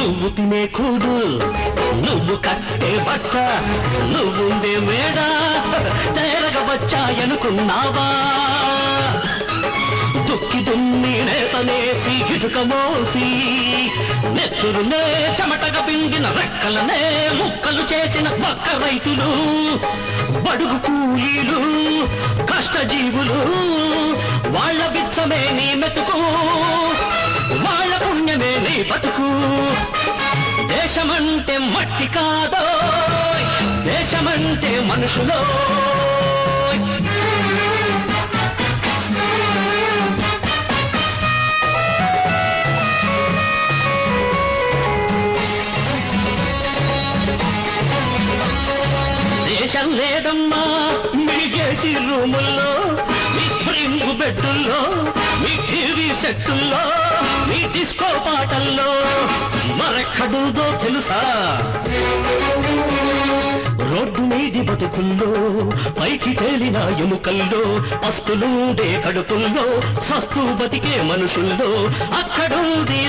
నువ్వు తినే కూడు, నువ్వు కట్టే బట్ట, నువ్వుండే మేడ తేరగ వచ్చాయనుకున్నావా? దుక్కి దున్ని నేతనేసి ఇటుక మోసి నెత్తురునే చెమటగా పిండిన రెక్కలనే ముక్కలు చేసిన పక్క రైతులు, బడుగు కూలీలు, కష్టజీవులు, వాళ్ళ బిచ్చమే నీ మెతుకు, వాళ్ళ పుణ్యమే నీ బతుకు. దేశమంటే మట్టి కాదో, దేశమంటే మనుషులో. దేశం లేదమ్మా మిడిగేసి రూముల్లో, మీ స్ప్రింగ్ బెడ్డుల్లో, మీ టీవీ సెట్టుల్లో, మీ డిస్కో పాటల్లో. మరెక్కడుందో తెలుసా? రోడ్డు మీది బతుకుల్లో, పైకి తేలిన ఎముకల్లో, పస్తులుండే కడుపుల్లో, సస్తూ బతికే మనుషుల్లో అక్కడుంది